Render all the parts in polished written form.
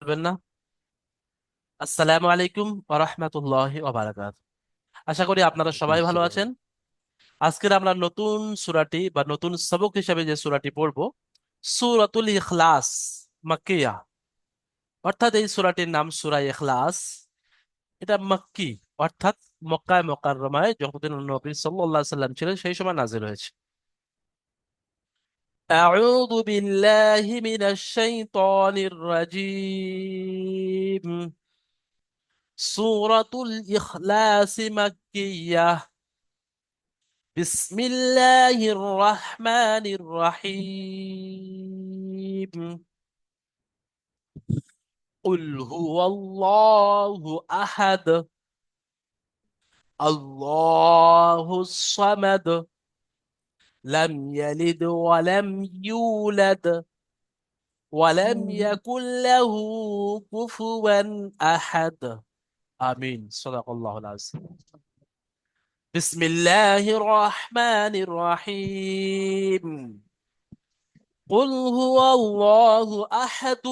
করবেন না। আসসালামু আলাইকুম ওয়া রাহমাতুল্লাহি ওয়া বারাকাতুহু। আশা করি আপনারা সবাই ভালো আসসালাম। আছেন। আজকের আমরা নতুন সূরাটি বা নতুন সবক হিসেবে যে সূরাটি পড়ব, সূরাতুল ইখলাস, মাক্কিয়া। অর্থাৎ এই সূরাটির নাম সূরা ইখলাস। এটা মাক্কি, অর্থাৎ মক্কায় মুকাররমায় যতদিন নবী সাল্লাল্লাহু আলাইহি সাল্লাম ছিলেন সেই সময় নাযিল হয়েছে। আউযু বিল্লাহি মিনাশ শাইতানির রাজীম। সূরাতুল ইখলাস মাক্কিয়া। بسم الله الرحمن الرحيم. قل هو الله أحد، الله الصمد، لم يلد ولم يولد ولم يكن له كفوا أحد. آمين. صدق الله العظيم. بسم الله الرحمن الرحيم. قل هو الله أحد،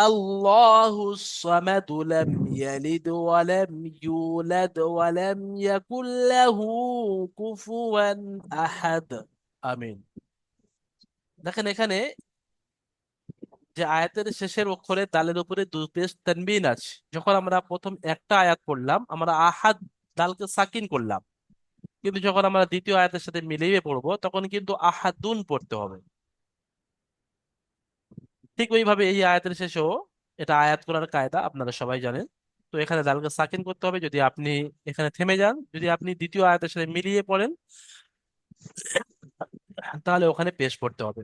الله الصمد، لم يلد ولم يولد ولم يكن له كفوا أحد. আমিন। দেখেন এখানে যে আয়াতের শেষের অক্ষরে দালের উপরে দুই পেশ তানবিন আছে। যখন আমরা প্রথম একটা আয়াত পড়লাম আমরা আহাদ দালকে সাকিন করলাম, কিন্তু যখন আমরা দ্বিতীয় আয়াতের সাথে মিলিয়ে পড়বো তখন কিন্তু আহাদুন পড়তে হবে। ঠিক ওইভাবে এই আয়াতের শেষেও, এটা আয়াত করার কায়দা আপনারা সবাই জানেন। তো এখানে দালকে সাকিন করতে হবে যদি আপনি এখানে থেমে যান, যদি আপনি দ্বিতীয় আয়াতের সাথে মিলিয়ে পড়েন তাহলে ওখানে পেশ পড়তে হবে।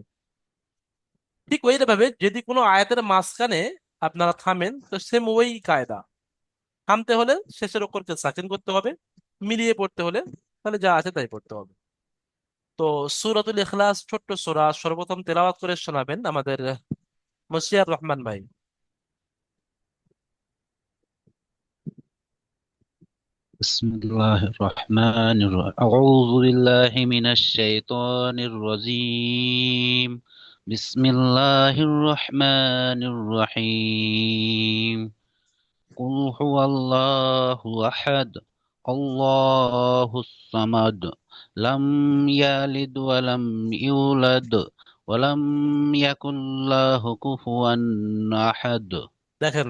ঠিক ওইভাবে যদি কোনো আয়াতের মাঝখানে আপনারা থামেন তো সেম ওই কায়দা। থামতে হলে শেষের অক্ষরকে সাকিন করতে হবে, মিলিয়ে পড়তে হলে তাহলে যা আছে তাই পড়তে হবে। তো সূরাতুল ইখলাস ছোট্ট সূরা, সর্বপ্রথম তেলাওয়াত করে শোনাবেন আমাদের মশিয়ার রহমান ভাই। بسم الله الرحمن الرحيم. أعوذ بالله من الشيطان الرجيم. بسم الله الرحمن الرحيم. قل هو الله أحد، الله الصمد، لم يلد ولم يولد ولم يكن له كفوا أحد. দেখেন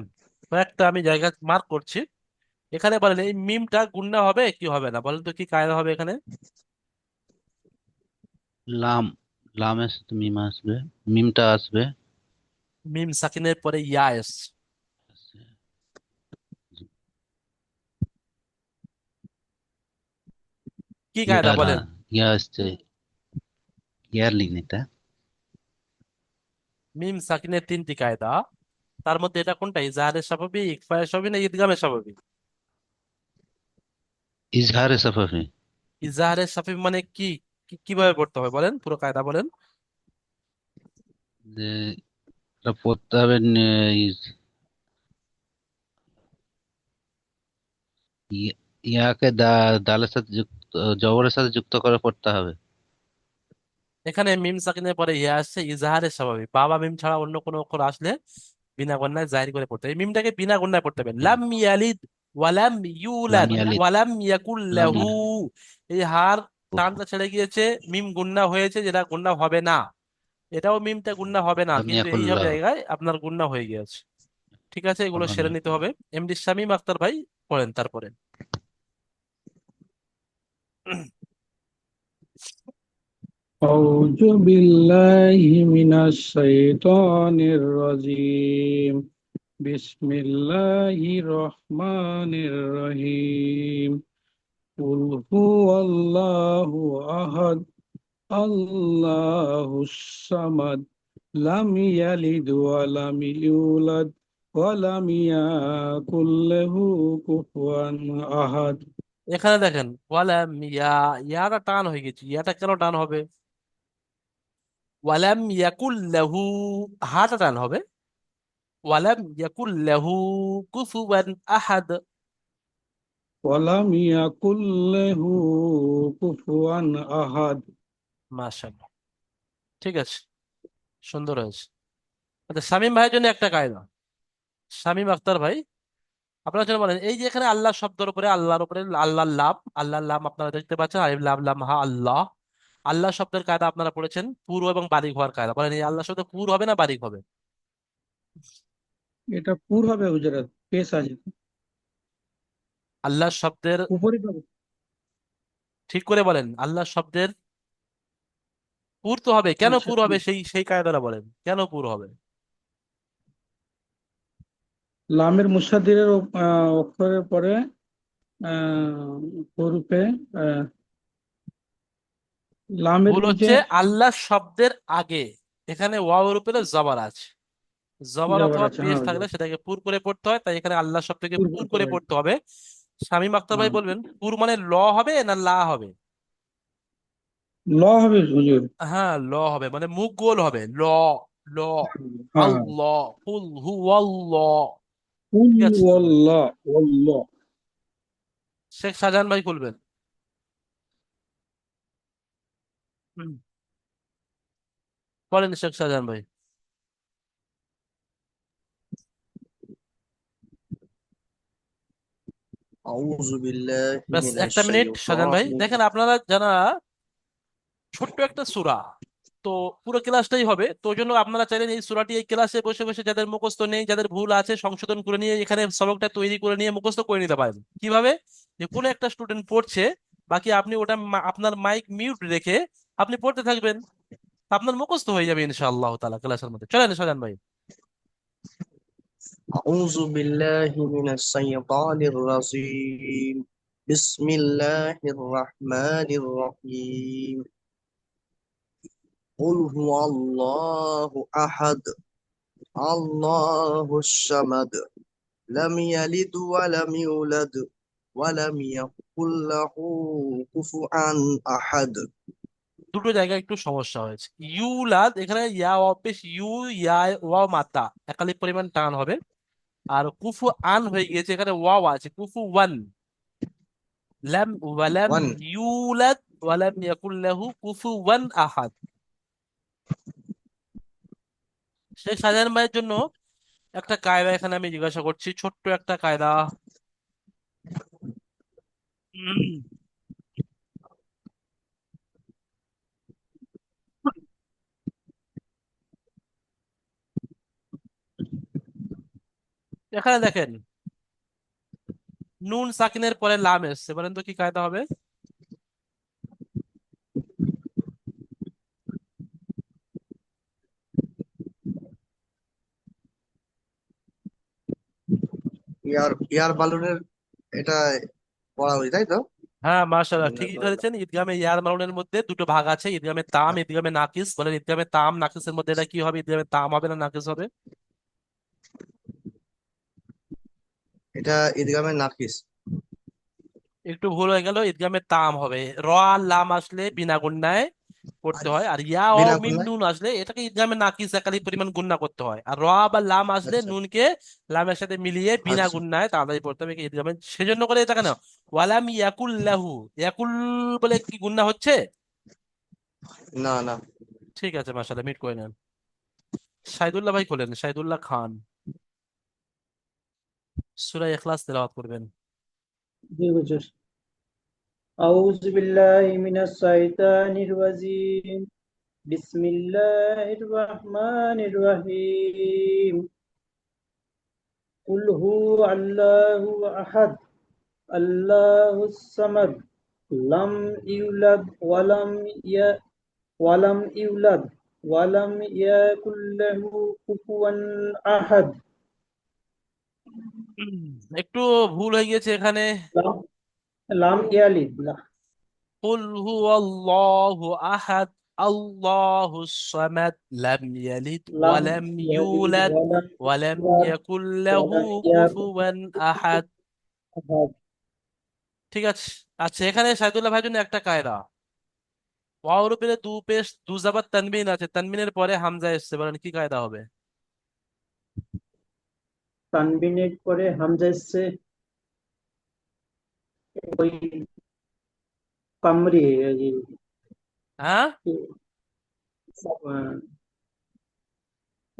কয়েকটা আমি জায়গা মার্ক করছি। এখানে বলেন এই মিমটা গুণনা হবে কি হবে না, বলেন তো কি কায়দা হবে এখানে? লাম লামের সাথে মিম আসবে, মিমটা আসবে। মিম সাকিনের পরে ইয়া এসছে, কি কায়দা ইয়া না, বলেন? ইয়া আসছে, ইয়ার লিন এটা। মিম সাকিনের তিনটি কায়দা, তার মধ্যে এটা কোনটা, ইজাহারের স্বাভাবিক, ইকফায়ের স্বাভাবিক না ইদগামের স্বাভাবিক? ইজহারে সাফাফি। ইজাহারের স্বাভাবিক মানে কি? কিভাবে পড়তে হবে বলেন, পুরো কায়দা বলেন। যে এটা পড়তে হবে ইয়াকে দালের সাথে যুক্ত, জবরের সাথে যুক্ত করে পড়তে হবে। এখানে মিম সাকিনের পরে ইয়া আসছে, ইজাহারের স্বাভাবিক, বাবা মিম ছাড়া অন্য কোনো অক্ষর আসলে বিনা গন্যায় জাহির করে পড়তে হবে। এই মিমটাকে বিনা গন্যায় পড়তে হবে। হ্যাঁ। লাম ইয়ালিদ ওয়ালাম লাম ইউলাদ ইয়ালিদ। ওয়ালাম ইয়াকুল লাম লাহু। ইয়ালিদ। এই হার টানটা ছেড়ে গিয়েছে, মিম গুন্না হয়েছে, যেটা গুন্না হবে না। এটাও মিমটা গুন্না হবে না, লাম কিন্তু এই ইয়াকুল্লাহ। জায়গায় আপনার গুন্না হয়ে গিয়েছে। ঠিক আছে, এগুলো লাম সেরে নিতে ইয়াকুল্লাহ। হবে। এমডি শামীম আক্তার ভাই পড়েন তারপরে। أعوذ بالله من الشيطان الرجيم. بسم الله الرحمن الرحيم. قل هو الله أحد، الله الصمد، لم يلد ولم يولد ولم يكن له كفوا أحد. এখানে দেখেন ওয়ালাম ইয়া, ইয়াটা টান হয়ে গেছে, ইয়াটা কেন টান হবে? ওয়ালাম ইয়াকুল লাহু, হাটা টান হবে। ওয়ালাম ইয়াকুল লাহু কুফুয়ান আহাদ। ولم يكن له كفوا أحد. মাশাআল্লাহ, ঠিক আছে, সুন্দর হয়েছে। আচ্ছা, শামীম ভাইয়ের জন্য একটা কায়দা। শামীম আখতার ভাই, আপনারা যেন বলেন, এই যে এখানে আল্লাহ শব্দের উপরে, আল্লাহর উপরে আল্লাহর লাম আপনারা দেখতে পাচ্ছেন, আলিফ লাম লাম হা আল্লাহ। আল্লাহ শব্দের কায়দা আপনারা পড়েছেন পুরু এবং বারিক হওয়ার কায়দা, বলেন এই আল্লাহ শব্দ পুর হবে না বারিক হবে? এটা পুর হবে হুজুরাত, পেশ আছে আল্লাহ শব্দের, উপরে পাবে। ঠিক করে বলেন, আল্লাহ শব্দের পুর তো হবে, কেন আচ্ছা, পুর হবে সেই সেই কায়দাটা বলেন, কেন পুর হবে? লামের মুসাদ্দিরের অক্ষরের পরে আহ হরফে আহ, লামের ভুল নিচে হচ্ছে, আল্লাহ শব্দের আগে এখানে ওয়াওর উপরে জবর আছে, জবর যাবার অথবা আছে, পেশ হ্যাঁ থাকলে হুজুর। সেটাকে পুর করে পড়তে হয়, তাই এখানে আল্লাহ শব্দকে পুর পুর করতে করে হয়। পড়তে হবে। শামীম আখতার ভাই হ্যাঁ। বলবেন, পুর মানে ল হবে না লা হবে? ল হবে হুজুর। হ্যাঁ ল হবে, মানে মুখ গোল হবে, ল, ল, হ্যাঁ। আল্লাহ, কুল হু আল্লাহ। কুল ঠিক আছে, ওয়াল্লাহ ওয়াল্লাহ। শেখ শাহজাহান ভাই খুলবেন। হুম, বলেন শেখ শাহজাহান ভাই। أعوذ بالله ব্যাস من একটা মিনিট শাহজাহান ভাই, الشيطان দেখেন আপনারা যারা ছোট্ট একটা সূরা, তো পুরো ক্লাসটাই হবে, তো ওই জন্য আপনারা চাইলেন এই সূরাটি এই ক্লাসে বসে বসে যাদের মুখস্থ নেই, যাদের ভুল আছে সংশোধন করে নিয়ে এখানে সবকটা তৈরি করে নিয়ে মুখস্থ করে নিতে পারেন। কিভাবে? যে কোনো একটা স্টুডেন্ট পড়ছে, বাকি আপনি ওটা আপনার মাইক মিউট রেখে আপনি পড়তে থাকবেন, আপনার মুখস্থ হয়ে যাবে ইনশাআল্লাহ তাআলা ক্লাসের মধ্যে। চলেন শাহজাহান ভাই। أعوذ بالله من الشيطان الرجيم بسم الله الرحمن الرحيم قل هو الله أحد الله الصمد لم يلد ولم يولد ولم يكن له كفوا أحد দুটো জায়গায় একটু সমস্যা হয়েছে। ইউলাদ, এখানে ইয়া অপেশ ইউ, ইয়া ওয়া মাতা একালিক পরিমাণ টান হবে। আর কুফু আন হয়ে গিয়েছে, এখানে ওয়াও আছে, কুফু ওয়ান। লাম ওয়ালাম one ইউলাদ ওয়ালাম ইয়াকুল লাহু কুফুওয়ান আহাদ। শেখ শাহজাহান ভাইয়ের জন্য একটা কায়দা এখানে আমি জিজ্ঞাসা করছি, ছোট্ট একটা কায়দা। উম, এখানে দেখেন, নুন সাকিনের পরে লাম এসছে, বলেন তো কি কায়দা হবে? ইয়ার বালুনের এটা পড়া হয়েছে তাই তো হ্যাঁ মাশাআল্লাহ, ঠিকই ধরেছেন। ঈদগামে ইয়ার মাউনের মধ্যে দুটো ভাগ আছে, ঈদগামে তাম, ঈদগামে নাকিস। বলেন ঈদগামে তাম নাকিসের মধ্যে এটা কি হবে? ঈদগামে তাম হবে না নাকিস হবে? এটা ঈদগামে নাফিস একটু ভুল হয়ে গেল, ঈদগামে তাম হবে। র আর লাম আসলে বিনা গুণনায় করতে হয়, আর ইয়া ও বিনা মিম গুণায় নুন আসলে এটাকে ঈদগামে নাকিস একালি পরিমাণ গুণনা করতে হয়। আর র বা লাম আসলে আচ্ছা নুনকে লামের সাথে মিলিয়ে বিনা আচ্ছা গুণনায় তাড়াতাড়ি পড়তে হবে ঈদগামে, সেজন্য করে এটা কেন ওয়ালাম ইয়াকুল লাহু, ইয়াকুল বলে কি গুণনা হচ্ছে? না না ঠিক আছে মাশাআল্লাহ, মিট করে নেন। শাহিদুল্লাহ ভাই খোলেন, শাহিদুল্লাহ খান, সূরা ইখলাস তেলাওয়াত করবেন। জি হুজুর। আউযু বিল্লাহি মিনাশ শাইতানির রাজিম। বিসমিল্লাহির রহমানির রহিম। কুল হু আল্লাহু আহাদ আল্লাহুস সামাদ লাম ইউলাদ ওয়ালাম ইউলাদ ওয়ালাম ইয়াকুল লাহু কুফুয়ান আহাদ। একটু ভুল হয়ে গিয়েছে এখানে। লাম লাম ইয়ালিদ কুল হুয়াল্লাহু আহাদ আল্লাহুস সামাদ লাম ইয়ালিদ লাম ওয়ালাম ইয়ালিদ ইউলাদ ওয়ালাম ওয়ালাম ইউলাদ ইয়াকুল লাহু ওয়ালাম ইয়াকুল কুফুওয়ান আহাদ। আহাদ। ঠিক আছে। আচ্ছা, এখানে সাইদুল্লাহ ভাইয়ের জন্য একটা কায়দা। ওয়াওর উপরে দু পেশ দু জাবার তানবিন আছে, তানবিনের পরে হামজা এসছে, বলেন কি কায়দা হবে? তানবিনের পরে হামজা এসছে, ওই কামরি হ্যাঁ,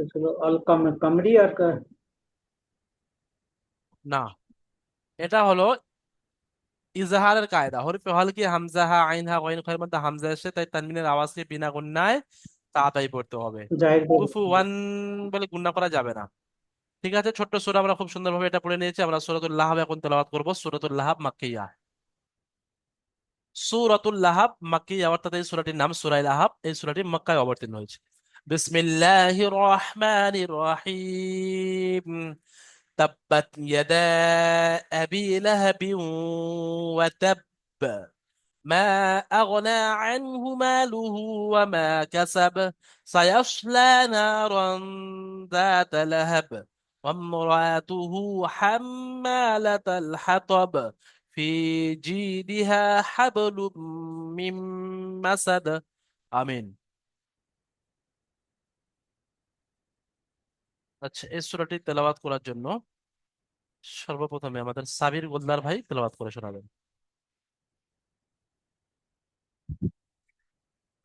ছিল আল কামরি আর না, এটা হলো ইজাহারের কায়দা। হরফে হলকি হামজা হা আইন হা গইন খয়ের মধ্যে হামজা এসে, তাই তানবিনের আওয়াজকে বিনা গুণায় তাড়াতাড়ি পড়তে হবে। জাহির করে কুফু ওয়ান বলে গুণা করা যাবে না। ঠিক আছে, ছোট্ট সূরা আমরা খুব সুন্দরভাবে এটা পড়ে নিয়েছি। আমরা সূরাতুল লাহাব এখন তেলাওয়াত করব। সূরাতুল লাহাব মাক্কিয়া। সূরাতুল লাহাব মাক্কিয়া, অর্থাৎ এই সূরাটির নাম সূরা লাহাব। এই সূরাটি মক্কায় অবতীর্ণ হয়েছে। বিসমিল্লাহির রহমানির রহিম। তাব্বাত ইয়াদা আবি লাহাবিন ওয়া তাব। ما أغنى عنه ماله وما كسب. سيصلى نارا ذات لهب وامرأته حمالة الحطب في جيدها حبل من مسد। আমিন। আচ্ছা, এই সূরাটি তেলাওয়াত করার জন্য সর্বপ্রথমে আমাদের সাবির গোলদার ভাই তেলাওয়াত করে শোনাবেন।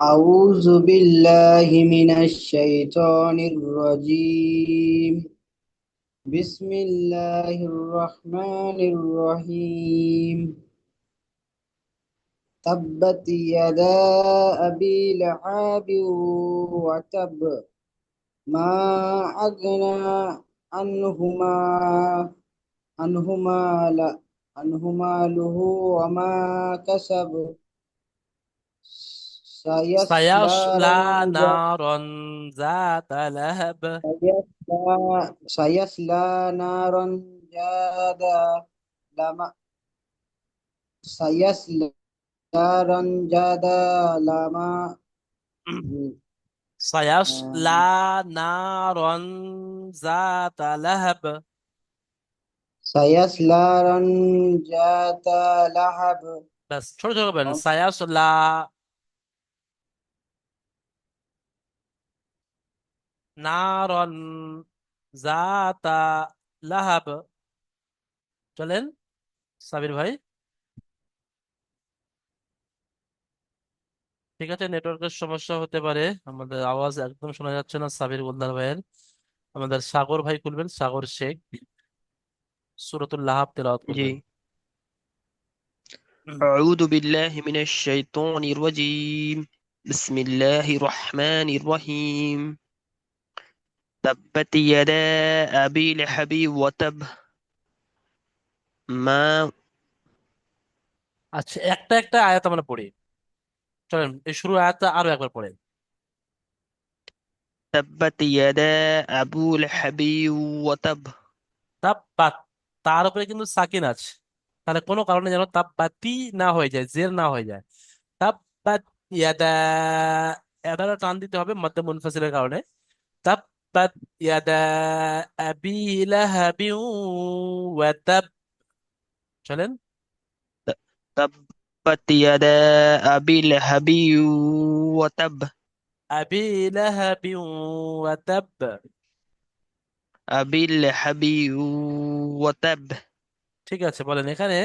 أعوذ بالله من الشيطان الرجيم. بسم الله الرحمن الرحيم. تبت يدا أبي لهب وتب. ما أغنى عنهما عنهما عنه ماله وما كسب. سيصلى সায়াসলা نارا নারন যাতা লাহাব। سيصلى نارا جادا لما سيصلى نارا جادا لما সায়াসলা নারন যাতা লাহাব। سيصلى نارا ذات لهب ব্যাস, ছোট ছোট বলেন। সায়াসলা নারন যাতা লাহাব। চলেন সাবির ভাই। ঠিক আছে, নেটওয়ার্কের সমস্যা হতে পারে, আমাদের আওয়াজ একদম শোনা যাচ্ছে না সাবির গোলদার ভাইয়ের। আমাদের সাগর ভাই খুলবেন, সাগর শেখ সূরাতুল লাহাব তেলাওয়াত जी। করবেন। أعوذ بالله من الشيطان الرجيم. بسم الله الرحمن الرحيم. تبت يدا أبي لهب وتب. ما আচ্ছা, একটা একটা আয়াত আমরা পড়ি। চলেন এই শুরু আয়াতটা আরো একবার পড়েন। تبت يدا أبو لهب وتب. তাব্বাত, তার উপরে কিন্তু সাকিন আছে, তাহলে কোনো কারণে যেন তাব্বাতি না হয়ে যায়, জের না হয়ে যায়। তাব্বাত ইয়াদা, এদাটা টান দিতে হবে মধ্যে মুনফাসিলের কারণে। তাব্বাত ইয়াদা আবি লাহাবিন ওয়া তাব। চলেন। تبت يدا أبي لهب وتب. আবি লাহাবিন ওয়া তাব। أبي لهب وتب. ঠিক আছে, বলেন এখানে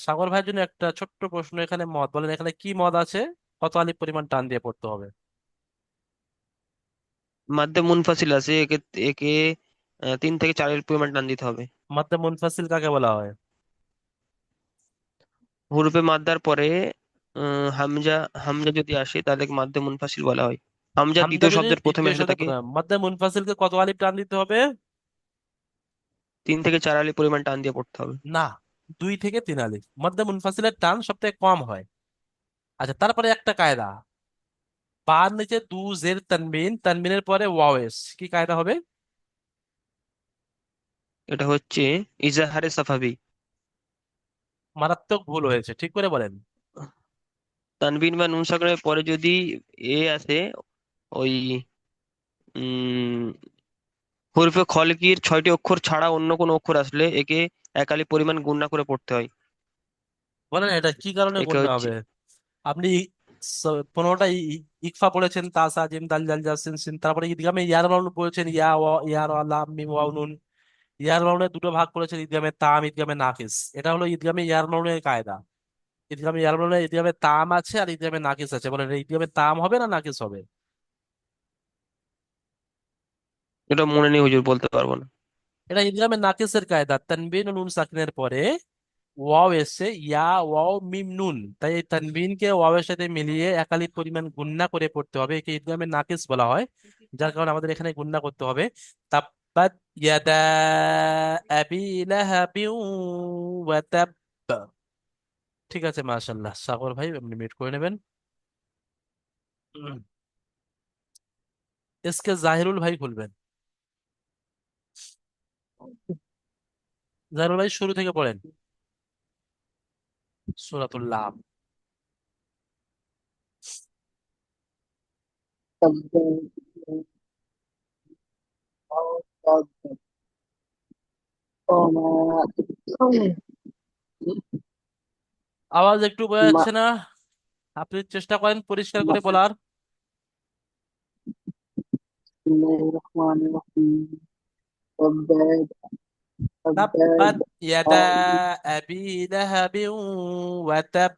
সাগর ভাইয়ের জন্য একটা ছোট্ট প্রশ্ন। এখানে মদ বলেন, এখানে কি মদ আছে? কত আলিফ পরিমাণ টান দিয়ে পড়তে হবে? মাধ্যে মুনফাসিল আছে, একে একে 3 থেকে 4 পরিমাণ টান দিতে হবে। মাদ্দা মুনফাসিল কাকে বলা হয়? হুরুফে মাদ্দার পরে হামজা হামজা যদি আসে তাহলে মাদ্দে মুনফাসিল বলা হয়। হামজা হামজা দ্বিতীয় যদি শব্দের প্রথমে দ্বিতীয় আসলে সাথে তাকে মাদ্দা মুনফাসিলকে কত আলিফ টান দিতে হবে? 3 থেকে 4 পরিমাণ টান দিয়ে পড়তে হবে। না, 2 থেকে 3 আলিফ। মাদ্দা মুনফাসিলের টান সব থেকে কম হয়। আচ্ছা, তারপরে একটা কায়দা, বার নিচে দু জের তানবিন, তানবিনের পরে ওয়াওয়েস, কি কায়দা হবে? এটা হচ্ছে ইজাহারে সাফাবি। মারাত্মক ভুল হয়েছে, ঠিক করে বলেন। তানবিন বা নুন সাকিনের পরে যদি এ আসে, ওই উম হুরফে খলকির 6টি অক্ষর ছাড়া অন্য কোনো অক্ষর আসলে একে 1 আলিফ পরিমাণ গুণনা করে পড়তে হয়। বলেন এটা কি কারণে একে গুণনা হচ্ছে হবে? আপনি 15টা ইকফা পড়েছেন, তাসা জিম দাল জাল জা সিন সিন, তারপরে ঈদগামে ইয়ার মাউন পড়েছেন, ইয়া ওয়া ইয়া রা লাম মিম ওয়াও নুন। ইয়ার মাউনের দুটো ভাগ করেছেন, ঈদগামে তাম, ঈদগামে নাকিস। এটা হলো ঈদগামে ইয়ার মাউনের কায়দা। ঈদগামে ইয়ার মাউনের ঈদগামে তাম আছে আর ঈদগামে নাকিস আছে। বলেন এটা ঈদগামে তাম হবে না নাকিস হবে? এটা মনে নেই হুজুর, বলতে পারবো না। এটা ইদগামে নাকিসের কায়দা, তানবিন ও নুন সাকিনের পরে ওয়াও এসে ইয়া ওয়াও মিম নুন, তাই এই তানবিনকে ওয়াওয়ের সাথে মিলিয়ে একালিপ পরিমাণ গুণনা করে পড়তে হবে, একে ইদগামে নাকিস বলা হয়। যার কারণে আমাদের এখানে গুণনা করতে হবে। তাব্বাত ইয়াদা আবি লাহাবিন ওয়া তাব। ঠিক আছে, মাশাআল্লাহ। সাগর ভাই আপনি মিউট করে নেবেন। উম, এসকে জাহিরুল ভাই খুলবেন। জাহিরুল ভাই শুরু থেকে পড়েন সূরাতুল লাম। আওয়াজ একটু বোঝা যাচ্ছে না, আপনি চেষ্টা করেন পরিষ্কার করে বলার। তাব্বাত ইয়াদা আবি লাহাবিন ওয়া তাব।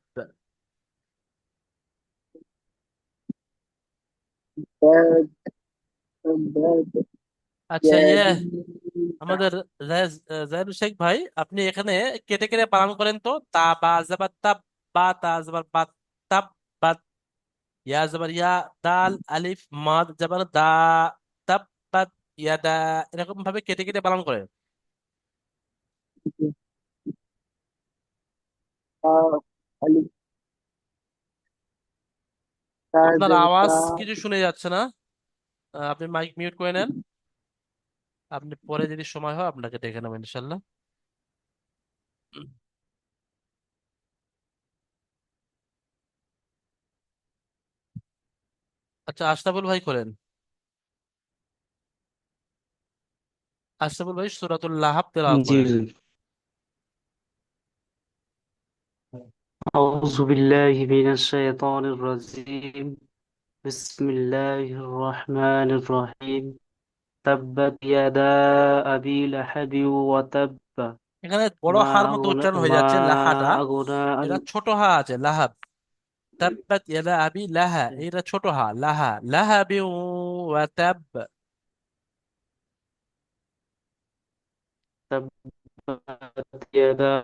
আচ্ছা, আমাদের জাহিরুল শেখ ভাই, আপনি এখানে কেটে কেটে পালন করেন তো। তা বা জাবার তাব, বা তা জাবার বা, তাব বাত, ইয়া জাবার ইয়া, দাল আলিফ মাদ জাবার দা, তাব বাত ইয়াদা, এরকম ভাবে কেটে কেটে পালন করেন। আপনার আওয়াজ কিছু শুনে যাচ্ছে না, আপনি মাইক মিউট করে নেন। আপনি পরে যদি সময় হয় আপনাকে ডেকে নেবেন ইনশাল্লাহ। আচ্ছা, আশরাফুল ভাই করেন। আশরাফুল ভাই সূরাতুল লাহাব তেলাওয়াত জি করেন। জি। أعوذ بالله من الشيطان الرجيم بسم الله الرحمن الرحيم تبت يدا أبي لهب وتب এখানে বড় ما হার মতো أغنى উচ্চারণ হয়ে ما যাচ্ছে লাহাটা, أغنى এটা ছোট হা আছে লাহাব। তাব্বাত ইয়াদা আবি লাহা, এটা ছোট হা লাহা, লাহাবি ওয়া তাব। تبت يدا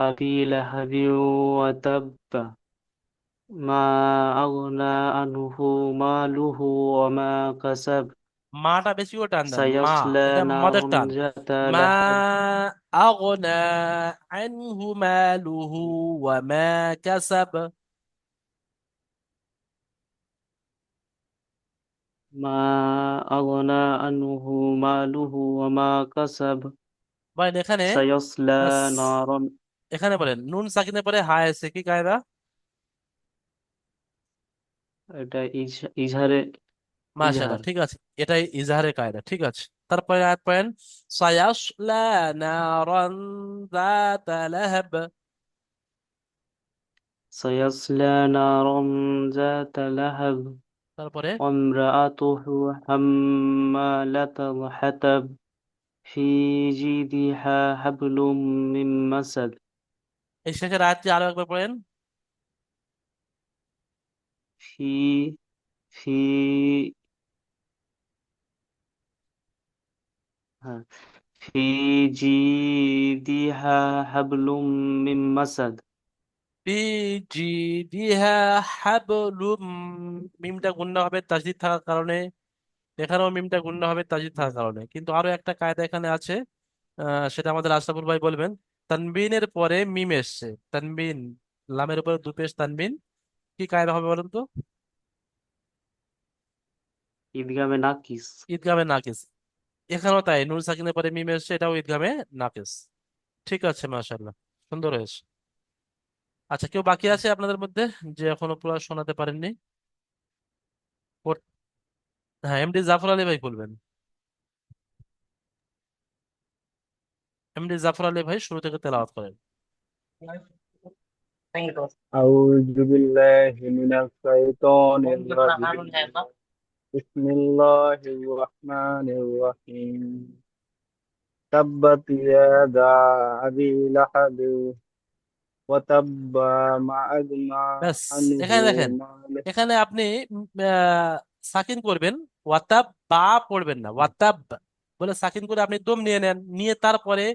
أبي لهب وتب ما أغنى عنه ماله وما كسب মাটা বেশি করে টান দেন, মা, سيصلى এটা মাদের نارا টান। ذات মা لهب আগনা আনহু মালুহু ওয়া মা কাসাব। ما أغنى عنه ماله وما كسب বলেন এখানে سيصلى আস- نارا এখানে বলেন নুন সাকিনের পরে হা এসে কি কায়দা? এটা ইজহারে মাশাআল্লাহ, ইজহার ঠিক আছে, এটাই ইজহারের কায়দা, ঠিক আছে। তারপরে আয়াত পড়েন, সায়াসলা নারান যাতা লাহাব। سيصلى نارا ذات لهب তারপরে وامرأته حمالة الحطب في جيدها حبل من مسد এই শেষের আয়াতটি আরো একবার পড়েন। في في ها، في جيدها حبل من مسد ফি জিদিহা হাবলুম, মিমটা গুণনা হবে তাসদিদ থাকার কারণে, এখানেও মিমটা গুণনা হবে তাসদিদ থাকার কারণে। কিন্তু আরো একটা কায়দা এখানে আছে, সেটা আমাদের আশরাফুল ভাই বলবেন। তানবিনের পরে মিম এসছে, তানবিন, লামের উপরে দুপেশ তানবিন, কি কায়দা হবে বলুন তো? ঈদগামে নাকিস ঈদগামে নাকিস। এখানেও তাই, নুন সাকিনের পরে মিম এসছে, এটাও ঈদগামে নাকিস। ঠিক আছে, মাশাআল্লাহ, সুন্দর হয়েছে। আচ্ছা, কেউ বাকি আছে আপনাদের মধ্যে যে এখনো পুরো শোনাতে পারেননি? হ্যাঁ, এমডি জাফর আলী ভাই বলবেন। এমডি জাফর আলী ভাই শুরু থেকে তেলাওয়াত করেন। أعوذ بالله من الشيطان الرجيم بسم الله الرحمن الرحيم تبت يدا أبي لهب وتب ما أغنى ব্যাস, عنه এখানে দেখেন, ماله এখানে আপনি সাকিন করবেন, ওয়াতাব, বা পড়বেন না, ওয়াতাব। বলে সাকিন করে আপনি দম নিয়ে নেন, নিয়ে তারপরে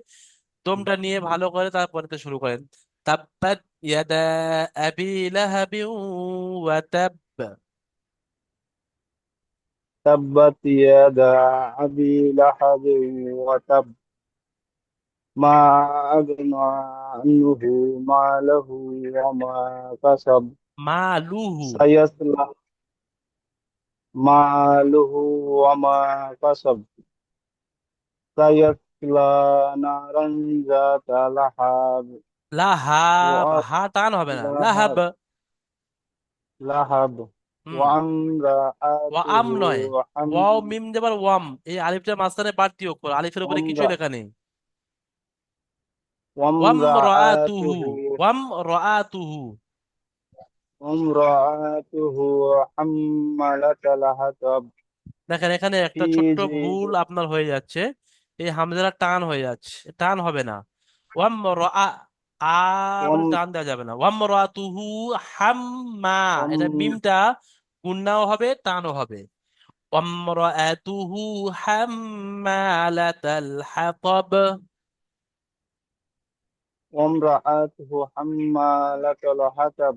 দমটা নিয়ে ভালো করে তারপরে তো শুরু করেন। তাব্বাত ইয়াদা আবি লাহাবিন ওয়া তাব। تبت يدا أبي لهب وتب ما أغنى عنه ماله وما كسب মালুহু। سيصلى ماله وما كسب سيصلى نارا ذات لهب লাহাব, হা টান হবে না, লাহাব। لهب لهب হুম। ওয়া وامرأته আম নয়, ওয়াও মিম যাবার ওয়াম, এই আলিফটার মাঝখানে বাড়তি অক্ষর, আলিফের উপরে কিছুই وامرأ- লেখা নেই। Warm রাআতুহু, وامرأته warm রাআতুহু। وامرأته حمالة الحطب দেখেন এখানে في একটা ছোট্ট ভুল جيدها আপনার হয়ে যাচ্ছে, এই হামজাটা টান হয়ে যাচ্ছে, টান হবে না। ওয়াম রাআ, আ বলে وام টান দেওয়া যাবে না। ওয়াম রাআতুহু হাম্মা, এটা وام মিমটা গুন্নাও হবে টানও হবে। ওয়াম রাআতুহু হাম্মালাতাল হাতাব। وامرأته حمالة الحطب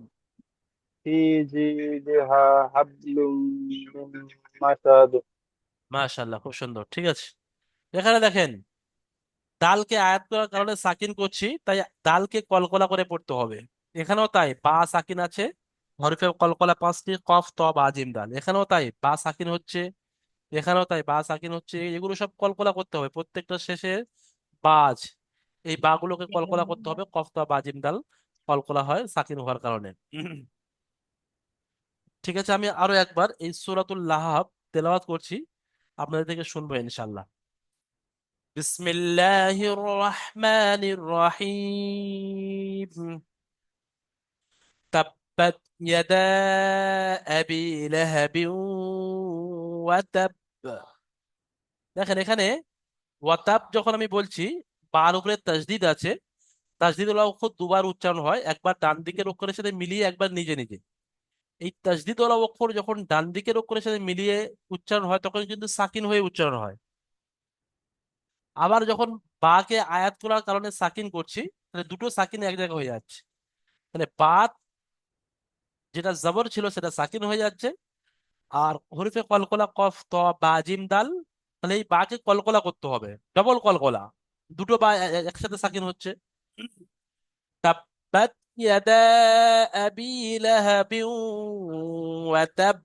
في جيدها حبل من مسد মাশাআল্লাহ, খুব সুন্দর, ঠিক আছে। এখানে দেখেন দালকে আয়াত করার কারণে সাকিন করছি, তাই দালকে কলকলা করে পড়তে হবে। এখানেও তাই, বা সাকিন আছে, হরফে কলকলা পাঁচটি, কফ ত বা জিম দাল। এখানেও তাই বা সাকিন হচ্ছে, এখানেও তাই বা সাকিন হচ্ছে, এগুলো সব কলকলা করতে হবে প্রত্যেকটা শেষে বাজ, এই বা গুলোকে কলকলা করতে হবে, কফ ত বা জিম দাল কলকলা হয় সাকিন হওয়ার কারণে। ঠিক আছে, আমি আরো একবার এই সূরাতুল লাহাব তেলাওয়াত করছি, আপনাদের থেকে শুনবো ইনশাল্লাহ। বিসমিল্লাহির রহমানির রহিম। তাব্বাত ইয়াদা আবি লাহাবিন ওয়া তাব। দেখেন এখানে ওয়াতাব যখন আমি বলছি, বার উপরে তাসদিদ আছে, তাসদিদ ওয়ালা অক্ষর দুবার উচ্চারণ হয়, একবার ডান দিকের অক্ষরের সাথে মিলিয়ে, একবার নিজে নিজে। এই তাসদিদ ওয়ালা অক্ষর যখন ডান দিকের অক্ষরের সাথে মিলিয়ে উচ্চারণ হয় তখন কিন্তু সাকিন হয়ে উচ্চারণ হয়। আবার যখন বাকে আয়াত করার কারণে সাকিন করছি, তাহলে দুটো সাকিন এক জায়গায় হয়ে যাচ্ছে, মানে বা যেটা জবর ছিল সেটা সাকিন হয়ে যাচ্ছে, আর হরিফে কলকলা কফ ত বা জিম দাল, তাহলে এই বাকে কলকলা করতে হবে, ডবল কলকলা, দুটো বা একসাথে সাকিন হচ্ছে। তাব্বাত ইয়াদা আবি লাহাবিন ওয়া তাব।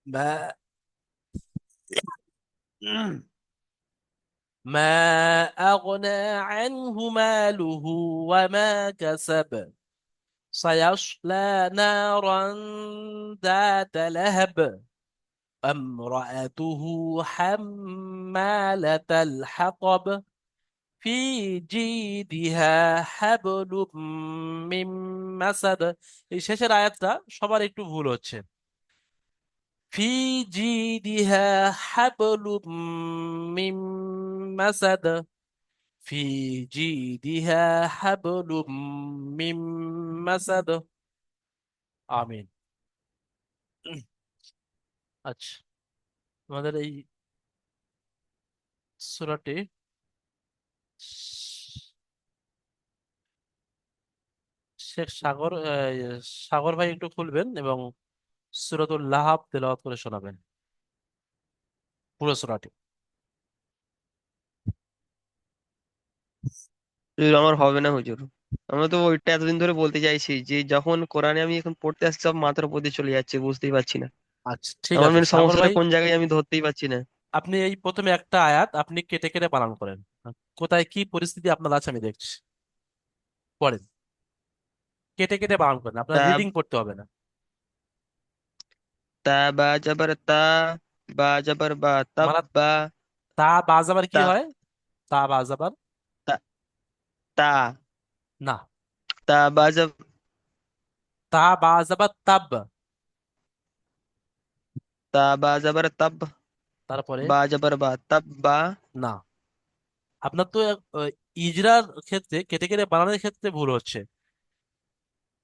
মা মা আগনা আনহু মালুহু ওয়া মা কাসাব سيصلى نارا ذات لهب امرأته حمالة الحطب في جيدها حبل من مسد। এই শেষের আয়াতটা সবার একটু ভুল হচ্ছে। في جيدها حبل من مسد، في جيدها حبل من مسد। আমিন। আচ্ছা, আমাদের এই সূরাটি শেখ সাগর সাগর ভাই একটু খুলবেন এবং সূরাতুল লাহাব তেলাওয়াত করে শোনাবেন পুরো সূরাটি। হুজুর, আমার হবে না হুজুর। আমরা তো ওইটা এতদিন ধরে বলতে চাইছি যে যখন কোরআনে আমি এখন পড়তে আসছি সব মাথার উপর দিয়ে চলে যাচ্ছে, বুঝতেই পারছি না আচ্ছা ঠিক আমার আছে মেন সাগর সমস্যাটা ভাই, কোন জায়গায় আমি ধরতেই পারছি না। আপনি এই প্রথমে একটা আয়াত আপনি কেটে কেটে বানান করেন, কোথায় কি পরিস্থিতি আপনার আছে আমি দেখছি, পড়েন, কেটে কেটে বানান করেন, আপনার তা রিডিং করতে হবে না। তা বা জাবার তা, বা জাবার বা, মানে তাব্বা। তা বাজ আবার কি তা হয়? তা বাজ আবার তা তা না, তা বা জাব তা বাজ আবার তাব, তা বা জাবার তাব, তারপরে বা জাবার বা, তাব্বা। না। আপনার তো ইজরার ক্ষেত্রে কেটে কেটে বানানোর ক্ষেত্রে ভুল হচ্ছে।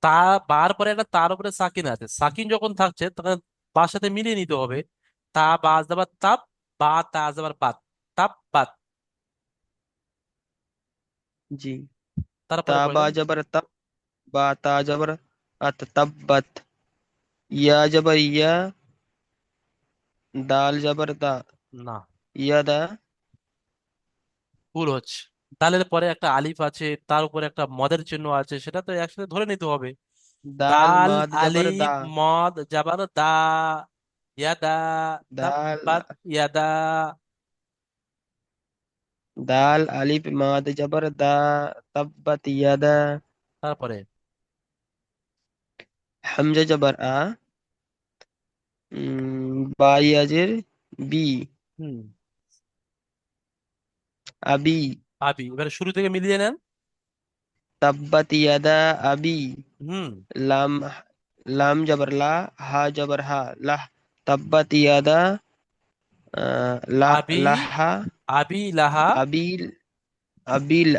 তা বার পরে একটা তার উপরে সাকিন আছে, সাকিন যখন থাকছে তখন বার সাথে মিলিয়ে নিতে হবে। তা বাজ দাবার তাব, বা তা যাবার বাত, তাব্বাত। জি। তারপরে তা পড়ে বা নেন। জবর তাব, বা তা জবর আত, তাব্বাত। ইয়া জবর ইয়া, দাল জবর দা, না, ইয়া দা। ভুল হচ্ছে। দালের পরে একটা আলিফ আছে, তার উপরে একটা মদের চিহ্ন আছে, সেটা তো একসাথে ধরে নিতে হবে। দাল দাল, মাদ জবর দা, আলিফ, মদ, জাবার দা, ইয়াদা, দাল তাব্বাত ইয়াদা। দাল আলিফ মাদ জবর দা, তাব্বাত ইয়াদা। তারপরে হামজা জবর আ, বা ইয়াজের বি, হুম, আবি। আবি। এবারে শুরু থেকে মিলিয়ে নেন। তাব্বাত ইয়াদা আবি। হুম, লাম, লাম জবর লা, হা জবর হা, লাহ। তাব্বাত ইয়াদা লা, আবি, লাহা, আবি লাহা। আবিল, আবিল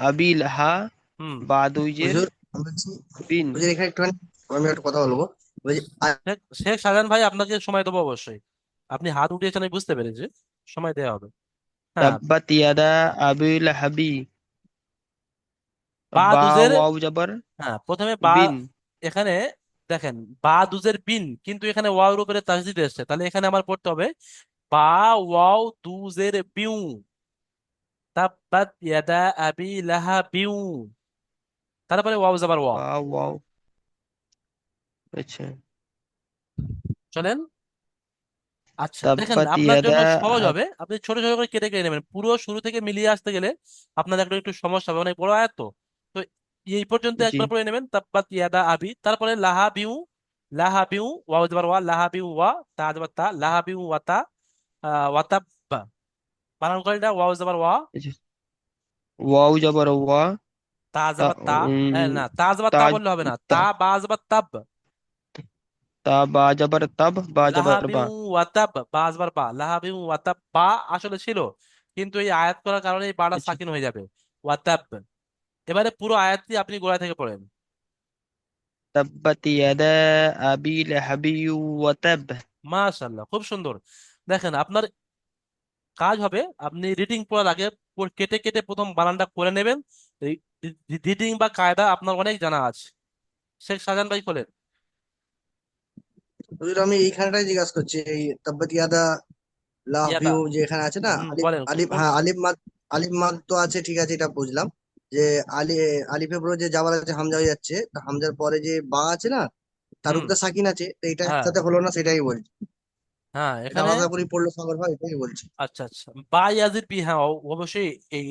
আবিল হা, হুম। বাদুইজের হুজুর আমি বলছি, বিন। হুজুর এখানে একটু আমি একটা কথা বলবো। বলছি শেখ শেখ শাহজাহান ভাই, আপনাকে সময় দেবো অবশ্যই। আপনি হাত উঠিয়েছেন আমি বুঝতে পেরেছি, সময় দেওয়া হবে। হ্যাঁ। তাব্বাত ইয়াদা আবিল হাবি। বা বা দুজের, ওয়াও জবর হ্যাঁ প্রথমে বা, বিন। এখানে দেখেন বা দুজের বিন, কিন্তু এখানে ওয়াওর উপরে তাসদিদ এসেছে, তাহলে এখানে আমার পড়তে হবে বা ওয়াও দুজের বিউ, তাব্বাত ইয়াদা আবি লাহা বিউ, তারপরে ওয়াও যাবার ওয়া। বা ওয়াও, আচ্ছা। চলেন। আচ্ছা দেখেন, তাব্বাত আপনার জন্য ইয়াদা সহজ হবে, আপনি ছোট ছোট করে কেটে কেটে নেবেন, পুরো শুরু থেকে মিলিয়ে আসতে গেলে আপনার একটু একটু সমস্যা হবে, অনেক বড় আয়াত তো। তো এই পর্যন্ত জি। একবার পড়ে নেবেন, তাব্বাত ইয়াদা আবি, তারপরে লাহা বিউ, লাহা বিউ ওয়াও যাবার ওয়া, লাহা বিউ ওয়া, তা যাবার তা, লাহা বিউ ওয়াতা, ওয়াতাব্বা। বানান করে এটা, ওয়াও যাবার ওয়া, আচ্ছা। ওয়াও জবর ওয়া, তা তা যাবার তা। না, তা যাবার তা তাজ, বললে হবে না, তা তা, বা যাবার তাব। তা বা জবর তাব, বা জবর লাহাবিউ বা। ওয়াতাব, বা আসবার বা, লাহাবিউ ওয়াতাব বা আসলে ছিল, কিন্তু এই আয়াত করার কারণে এই বাটা আচ্ছা। সাকিন হয়ে যাবে, ওয়াতাব। এবারে পুরো আয়াতটি আপনি গোড়া থেকে পড়েন। তাব্বাত ইয়াদা আবি লাহাবি ওয়া তাব। মাশাআল্লাহ, খুব সুন্দর। দেখেন আপনার কাজ হবে, আপনি রিডিং পড়ার আগে কেটে কেটে প্রথম বানানটা করে নেবেন। রিডিং বা কায়দা আপনার অনেক জানা আছে। শেখ শাহজাহান ভাই খোলেন। হুজুর আমি এইখানটাই জিজ্ঞাসা করছি, এই তাব্বাত ইয়াদা লাহ ইয়াদা, ভিউ যে এখানে আছে না, আলিফ বলেন আলিফ হ্যাঁ আলিফ মাদ, আলিফ মাদ তো আছে, ঠিক আছে এটা বুঝলাম। যে আলি আলিফের পরে যে জাবার আছে হামজা হয়ে যাচ্ছে, তা হামজার পরে যে বা আছে না, তার হুম। উপরে সাকিন আছে, তো এটা হ্যাঁ, একসাথে হলো না সেটাই বলছি। হ্যাঁ এটা এখানে। আলাদা করে পড়লে সবার হয় এটাই বলছি। আচ্ছা আচ্ছা, বা ইয়াজির বি, হ্যাঁ অবশ্যই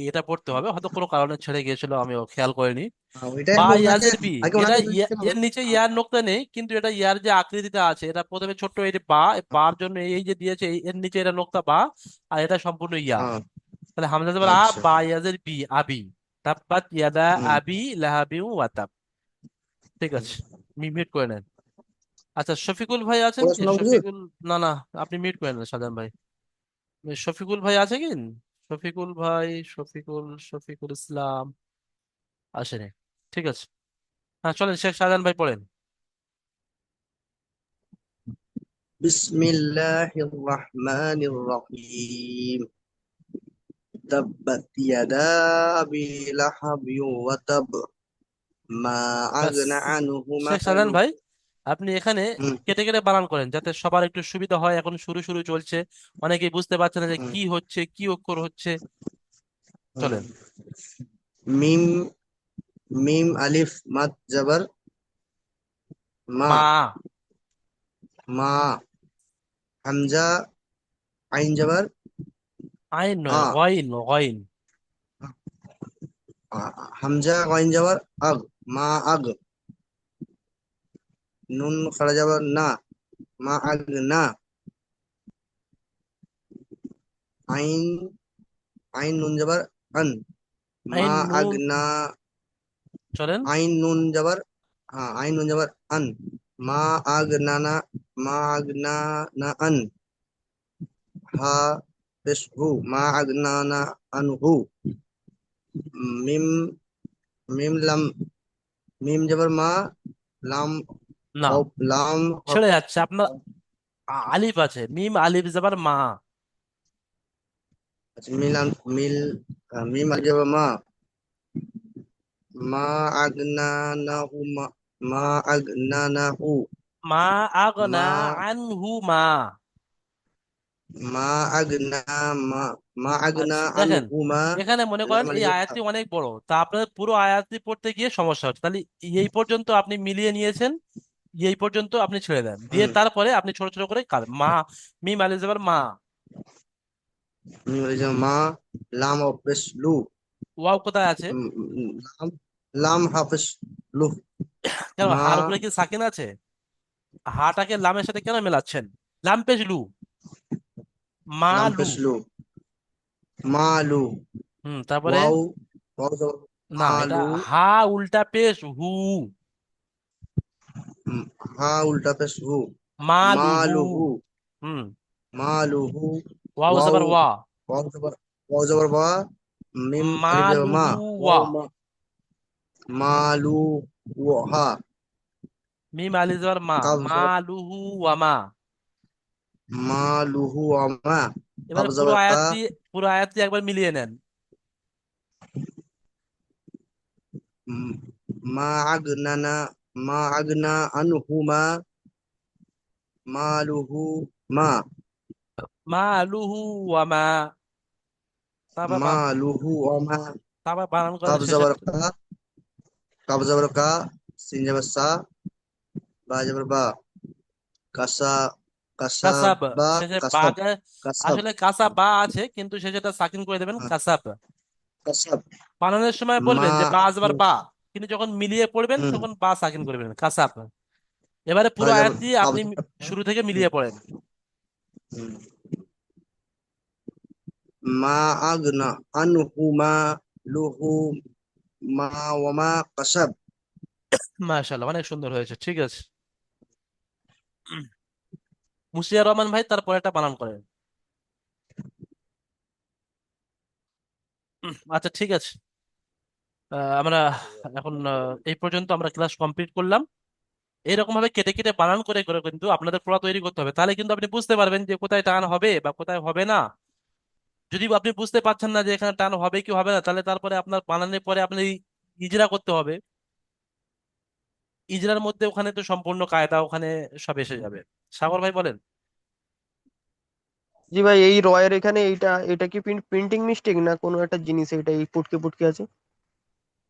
এটা পড়তে হবে, হয়তো কোনো কারণে ছেড়ে গিয়েছিল, আমি খেয়াল করিনি। হ্যাঁ, ওইটাই বা আমি ওনাকে ইয়াজের বি, আগে এটা ওনাকে বলছিলাম। এর নিচে ইয়ার নোক্তা নেই, কিন্তু এটা ইয়ার যে আকৃতিটা আছে, এটা প্রথমে ছোট্ট এই যে বা, বার জন্য এই যে দিয়েছে, এর নিচে এটা নোক্তা বা, আর এটা সম্পূর্ণ ইয়া। হ্যাঁ তাহলে হামজা যাবার আ, আচ্ছা। বা ইয়াজের বি, আবি। তাব্বাত ইয়াদা হুম আবি লাহাবি ওয়াতাব। ঠিক হুম। আছে, মিউট করে নেন। আচ্ছা, শফিকুল ভাই আছেন কি? পড়াশোনা হুজুর। শফিকুল, না না, আপনি মিউট করে নেন সাজান ভাই। শফিকুল ভাই আছে কি? শফিকুল ভাই, শফিকুল ইসলাম আসেনি। ঠিক আছে, হ্যাঁ চলেন, শেখ শাহজাহান ভাই পড়েন। বিসমিল্লাহির রহমানির রহিম। تبت يدا أبي لهب وتب ما ব্যাস। أغنى عنه শেখ শাহজাহান ماله. ভাই, আপনি এখানে হুম, কেটে কেটে বানান করেন, যাতে সবার একটু সুবিধা হয়, এখন শুরু শুরু চলছে, অনেকেই বুঝতে পারছে না যে হুম, কি হচ্ছে, কি অক্ষর হচ্ছে। হুম। চলেন। মিম, মিম আলিফ মাদ জবর মা, মা, মা। হামজা আইন জবর আইন আ, নয়, গইন গইন। হামজা গইন জবর আগ, মা আগ। নুন খাড়া জবর না, মা আগ না। আইন, আইন নুন জবর আন, মা আইন আগ নুন। না। চলেন। আইন নুন জবর, हाँ आइन नुन जबर अन, मा आग नाना, मा आग ना ना अन। हा पेश हु, मा आग नाना अन हु। मिम, मिम लम, मिम जबर मा, लाम না, लाम ছেড়ে যাচ্ছে আপনার। আলিফ আছে, মিম আলিফ যাবার মা, আচ্ছা মিম আলিফ জবর মা আগনানাহু মা আগনানাহু মা আগনা মা আনহু মা। মা আগনা মা মা আগনা আচ্ছা দেখেন, আনহু মা এখানে মনে করেন লাম এই আলিফ জবর আয়াতটি অনেক বড়, তা আপনার পুরো আয়াতটি পড়তে গিয়ে সমস্যা হচ্ছে। তাহলে এই পর্যন্ত আপনি মিলিয়ে নিয়েছেন, এই পর্যন্ত আপনি ছেড়ে দেন, দিয়ে হুম তারপরে আপনি ছোট ছোট করে মা, মিম আলিফ জবর মা, মিম আলিফ জবর মা লাম হাফেজ লু ওয়াও কোথায় আছে? লাম লাম হাফেজ লু কেন মা হার উপরে কি সাকিন আছে? হাটাকে লামের সাথে কেন মেলাচ্ছেন? লাম পেশ লু, মা লাম লু। পেশ লু মা লু তারপরে ওয়াও ওয়াও জবর না, মা এটা লু হা উল্টা পেশ হু, হা উল্টা পেশ হু মা মা লুহু। লুহু হুম মা লুহু ওয়াও ওয়াও জবর ওয়া, ওয়াও জবর বা মিম মা আলিফ জবর মা লুহু ওয়া, ওয়াও মা লু ওয়া মিম আলিফ জবর মা, কাব মা জবর লুহু ওয়া মা। মা লুহু ওয়া মা কাব এবারে পুরো জবর কা আয়াতটি, পুরো আয়াতটি একবার মিলিয়ে নেন। উম, মা আগনানা মা আগনা আনহুমা মালুহু মা মা লুহু ওয়া মা, তারপর মালুহু ওয়া মা তারপর বানান করেন কাব শেষের। জবর কা কাব জবর কা সিন জবর সা বা জবর বা কাসা কাসা কাসাব, বা শেষে কাসাব বাকে, কাসাব আসলে কাসা বা আছে কিন্তু শেষেটা সাকিন করে দেবেন, কাসাব। কাসাব বানানোর সময় বলবেন মা যে বা জবর বা, কিন্তু যখন মিলিয়ে পড়বেন হুম তখন বা সাকিন করবেন, কাসাব। এবারে বা পুরো জবর আয়াতটি কাব আপনি জবর কা শুরু থেকে মিলিয়ে পড়েন। হুম। মা আগনা আনহুমা লুহু মা ওয়া মা কাসাব মাশাআল্লাহ, অনেক সুন্দর হয়েছে, ঠিক আছে। মুসিয়া রহমান ভাই তারপরে একটা বানান করেন। আচ্ছা ঠিক আছে। আমরা এখন এই পর্যন্ত আমরা ক্লাস কমপ্লিট করলাম। এইরকম ভাবে কেটে কেটে বানান করে করে কিন্তু আপনাদের পড়া তৈরি করতে হবে, তাহলে কিন্তু আপনি বুঝতে পারবেন যে কোথায় টান হবে বা কোথায় হবে না। যদি আপনি বুঝতে পারছেন না যে এখানে টান হবে কি হবে না, তাহলে তারপরে আপনার বানানোর পরে আপনি ইজরা করতে হবে। ইজরার মধ্যে ওখানে তো সম্পূর্ণ কায়দা ওখানে সব এসে যাবে। সাগর ভাই বলেন। জি ভাই, এই রয়ের এখানে এইটা, এটা কি প্রিন্টিং মিস্টেক না কোনো একটা জিনিস এটা এই পুটকে পুটকে আছে?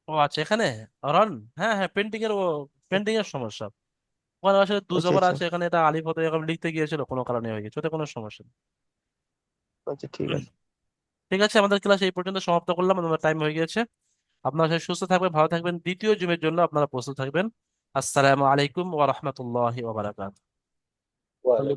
ও আচ্ছা, এখানে রন, হ্যাঁ হ্যাঁ, প্রিন্টিং এর, ও প্রিন্টিং এর সমস্যা। ওখানে আসলে দু আচ্ছা জবর আচ্ছা আছে, এখানে এটা আলিফ হতে এরকম লিখতে গিয়েছিল, কোনো কারণে হয়ে গেছে, ওতে কোনো সমস্যা নেই। আচ্ছা ঠিক আছে। ঠিক আছে, আমাদের ক্লাস এই পর্যন্ত সমাপ্ত করলাম, আমাদের টাইম হয়ে গিয়েছে। আপনারা সবাই সুস্থ থাকবেন, ভালো থাকবেন, দ্বিতীয় জুমের জন্য আপনারা প্রস্তুত থাকবেন। আসসালামু আলাইকুম ওয়া রাহমাতুল্লাহি ওয়া বারাকাতুহু।